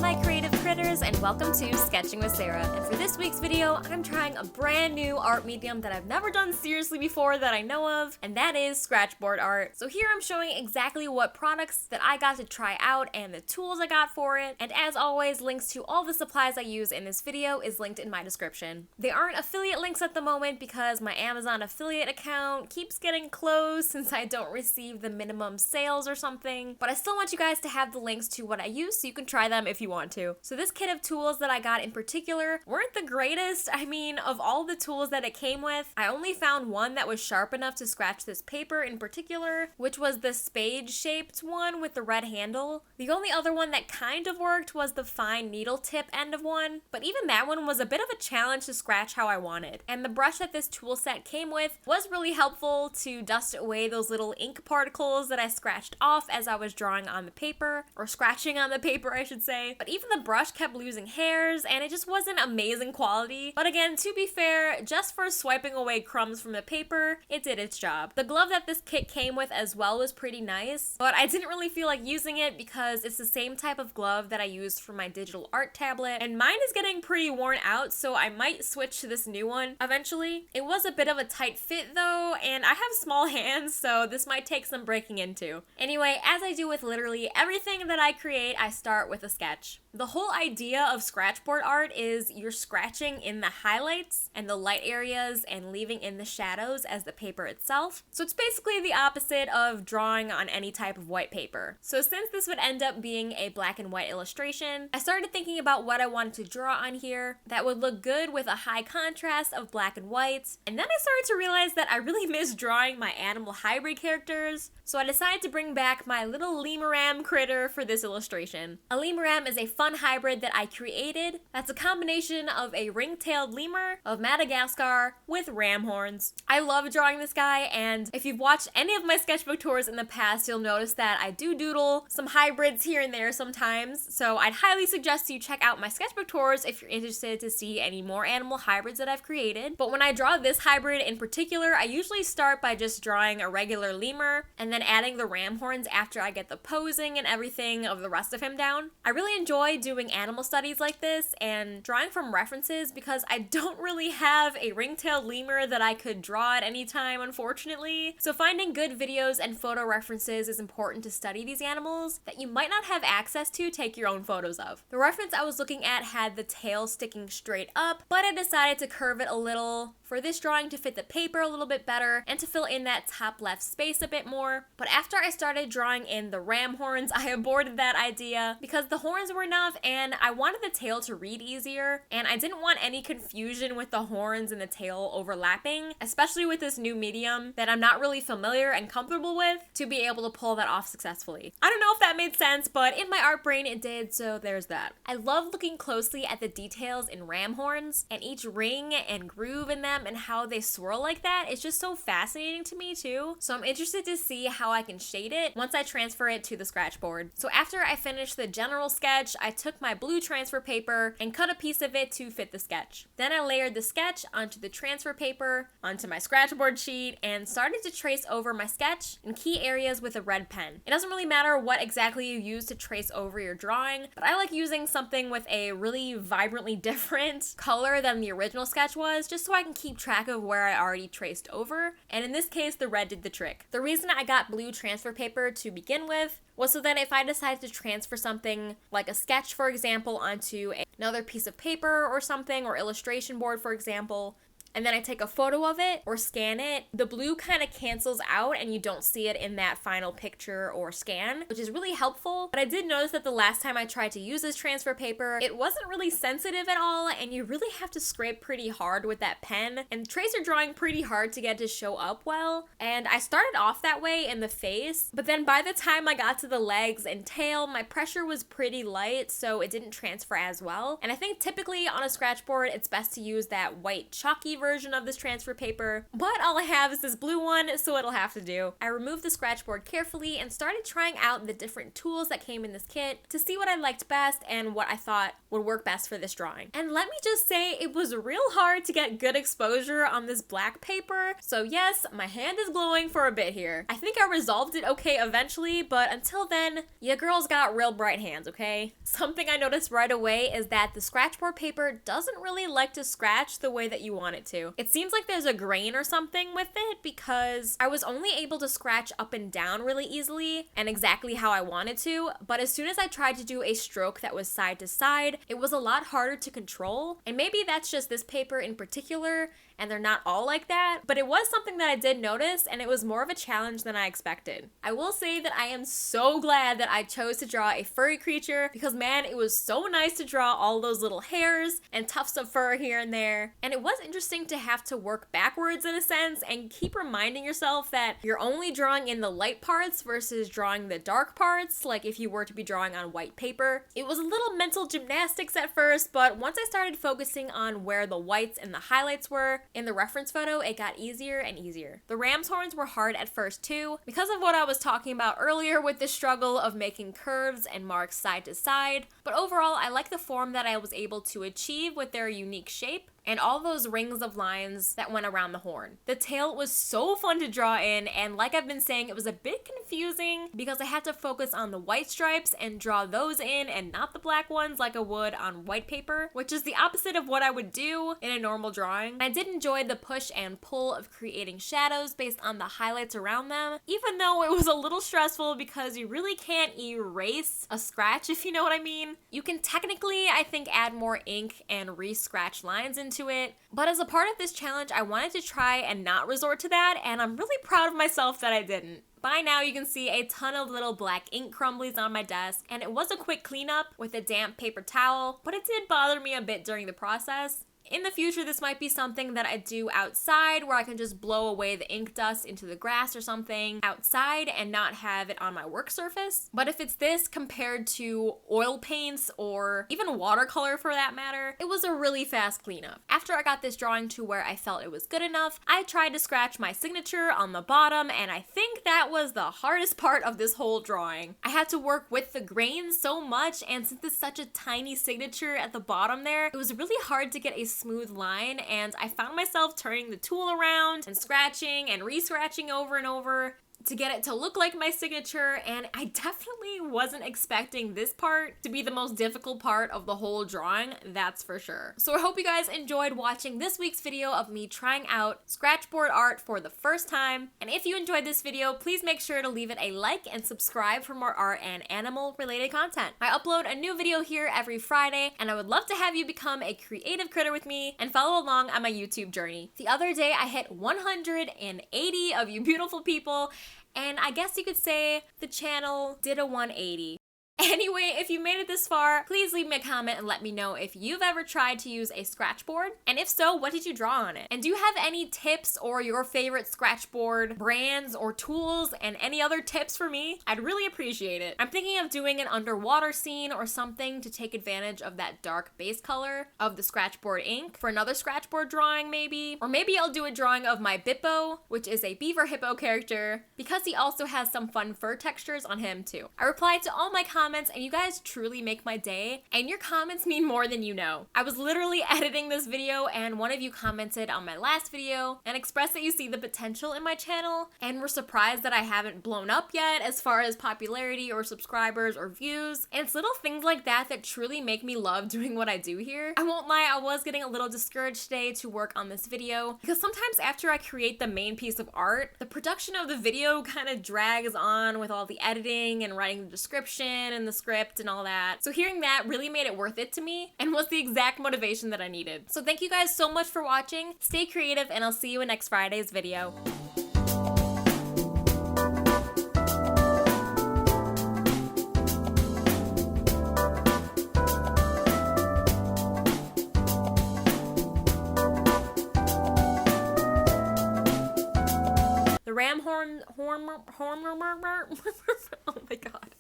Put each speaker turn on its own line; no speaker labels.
my creative critters, and welcome to Sketching with Sarah. And for this week's video, I'm trying a brand new art medium that I've never done seriously before that I know of, and that is Scratchboard art. So here I'm showing exactly what products that I got to try out and the tools I got for it, and as always, links to all the supplies I use in this video is linked in my description. They aren't affiliate links at the moment because my Amazon affiliate account keeps getting closed since I don't receive the minimum sales or something, but I still want you guys to have the links to what I use so you can try them if you want to. So this kit of tools that I got in particular weren't the greatest. I mean, of all the tools that it came with, I only found one that was sharp enough to scratch this paper in particular, which was the spade-shaped one with the red handle. The only other one that kind of worked was the fine needle tip end of one, but even that one was a bit of a challenge to scratch how I wanted. And the brush that this tool set came with was really helpful to dust away those little ink particles that I scratched off as I was drawing on the paper, or scratching on the paper I should say. But even the brush kept losing hairs and it just wasn't amazing quality. But again, to be fair, just for swiping away crumbs from the paper, it did its job. The glove that this kit came with as well was pretty nice, but I didn't really feel like using it because it's the same type of glove that I used for my digital art tablet, and mine is getting pretty worn out, so I might switch to this new one eventually. It was a bit of a tight fit though, and I have small hands, so this might take some breaking into. Anyway, as I do with literally everything that I create, I start with a sketch. The whole idea of Scratchboard art is you're scratching in the highlights and the light areas and leaving in the shadows as the paper itself. So it's basically the opposite of drawing on any type of white paper. So since this would end up being a black and white illustration, I started thinking about what I wanted to draw on here that would look good with a high contrast of black and white. And then I started to realize that I really miss drawing my animal hybrid characters. So I decided to bring back my little LEMURAM critter for this illustration. A LEMURAM is a fun hybrid that I created that's a combination of a ring-tailed lemur of Madagascar with ram horns. I love drawing this guy, and if you've watched any of my sketchbook tours in the past, you'll notice that I do doodle some hybrids here and there sometimes, so I'd highly suggest you check out my sketchbook tours if you're interested to see any more animal hybrids that I've created. But when I draw this hybrid in particular, I usually start by just drawing a regular lemur and then adding the ram horns after I get the posing and everything of the rest of him down. I really enjoy doing animal studies like this and drawing from references because I don't really have a ring-tailed lemur that I could draw at any time, unfortunately. So finding good videos and photo references is important to study these animals that you might not have access to take your own photos of. The reference I was looking at had the tail sticking straight up, but I decided to curve it a little for this drawing to fit the paper a little bit better and to fill in that top left space a bit more. But after I started drawing in the ram horns, I aborted that idea because the horns were enough and I wanted the tail to read easier, and I didn't want any confusion with the horns and the tail overlapping, especially with this new medium that I'm not really familiar and comfortable with, to be able to pull that off successfully. I don't know if that made sense, but in my art brain it did, so there's that. I love looking closely at the details in ram horns and each ring and groove in them and how they swirl like that. It's just so fascinating to me too, so I'm interested to see how I can shade it once I transfer it to the Scratchboard. So after I finished the general sketch, I took my blue transfer paper and cut a piece of it to fit the sketch. Then I layered the sketch onto the transfer paper, onto my Scratchboard sheet, and started to trace over my sketch in key areas with a red pen. It doesn't really matter what exactly you use to trace over your drawing, but I like using something with a really vibrantly different color than the original sketch was, just so I can keep track of where I already traced over, and in this case the red did the trick. The reason I got blue transfer paper to begin with was so that if I decided to transfer something like a sketch, for example, onto another piece of paper or something, or illustration board, for example, and then I take a photo of it or scan it, the blue kind of cancels out and you don't see it in that final picture or scan, which is really helpful. But I did notice that the last time I tried to use this transfer paper, it wasn't really sensitive at all, and you really have to scrape pretty hard with that pen and trace your drawing pretty hard to get it to show up well. And I started off that way in the face, but then by the time I got to the legs and tail, my pressure was pretty light, so it didn't transfer as well. And I think typically on a Scratchboard, it's best to use that white chalky version version of this transfer paper, but all I have is this blue one, so it'll have to do. I removed the Scratchboard carefully and started trying out the different tools that came in this kit to see what I liked best and what I thought would work best for this drawing. And let me just say, it was real hard to get good exposure on this black paper, so yes, my hand is glowing for a bit here. I think I resolved it okay eventually, but until then, ya girls got real bright hands, okay? Something I noticed right away is that the Scratchboard paper doesn't really like to scratch the way that you want it to. It seems like there's a grain or something with it because I was only able to scratch up and down really easily and exactly how I wanted to, but as soon as I tried to do a stroke that was side to side, it was a lot harder to control, and maybe that's just this paper in particular, and they're not all like that, but it was something that I did notice, and it was more of a challenge than I expected. I will say that I am so glad that I chose to draw a furry creature because man, it was so nice to draw all those little hairs and tufts of fur here and there, and it was interesting to have to work backwards in a sense and keep reminding yourself that you're only drawing in the light parts versus drawing the dark parts, like if you were to be drawing on white paper. It was a little mental gymnastics at first, but once I started focusing on where the whites and the highlights were, in the reference photo, it got easier and easier. The ram's horns were hard at first too, because of what I was talking about earlier with the struggle of making curves and marks side to side, but overall I like the form that I was able to achieve with their unique shape and all those rings of lines that went around the horn. The tail was so fun to draw in, and like I've been saying, it was a bit confusing because I had to focus on the white stripes and draw those in and not the black ones like I would on white paper, which is the opposite of what I would do in a normal drawing. I did enjoy the push and pull of creating shadows based on the highlights around them, even though it was a little stressful because you really can't erase a scratch, if you know what I mean. You can technically, I think, add more ink and re-scratch lines into it, but as a part of this challenge, I wanted to try and not resort to that, and I'm really proud of myself that I didn't. By now you can see a ton of little black ink crumblies on my desk, and it was a quick cleanup with a damp paper towel, but it did bother me a bit during the process. In the future, this might be something that I do outside where I can just blow away the ink dust into the grass or something outside and not have it on my work surface. But if it's this compared to oil paints or even watercolor for that matter, it was a really fast cleanup. After I got this drawing to where I felt it was good enough, I tried to scratch my signature on the bottom, and I think that was the hardest part of this whole drawing. I had to work with the grains so much, and since it's such a tiny signature at the bottom there, it was really hard to get a smooth line, and I found myself turning the tool around and scratching and re-scratching over and over to get it to look like my signature, and I definitely wasn't expecting this part to be the most difficult part of the whole drawing, that's for sure. So I hope you guys enjoyed watching this week's video of me trying out Scratchboard art for the first time, and if you enjoyed this video, please make sure to leave it a like and subscribe for more art and animal related content. I upload a new video here every Friday, and I would love to have you become a creative critter with me and follow along on my YouTube journey. The other day I hit 180 of you beautiful people, and I guess you could say the channel did a 180. Anyway, if you made it this far, please leave me a comment and let me know if you've ever tried to use a Scratchboard, and if so, what did you draw on it? And do you have any tips or your favorite Scratchboard brands or tools and any other tips for me? I'd really appreciate it. I'm thinking of doing an underwater scene or something to take advantage of that dark base color of the Scratchboard ink for another Scratchboard drawing maybe, or maybe I'll do a drawing of my Bippo, which is a beaver hippo character, because he also has some fun fur textures on him too. I replied to all my comments, and you guys truly make my day, and your comments mean more than you know. I was literally editing this video, and one of you commented on my last video and expressed that you see the potential in my channel and were surprised that I haven't blown up yet as far as popularity or subscribers or views. And it's little things like that that truly make me love doing what I do here. I won't lie, I was getting a little discouraged today to work on this video because sometimes after I create the main piece of art, the production of the video kind of drags on with all the editing and writing the description and the script and all that. So hearing that really made it worth it to me and was the exact motivation that I needed. So thank you guys so much for watching. Stay creative, and I'll see you in next Friday's video. The ram horn, oh my god.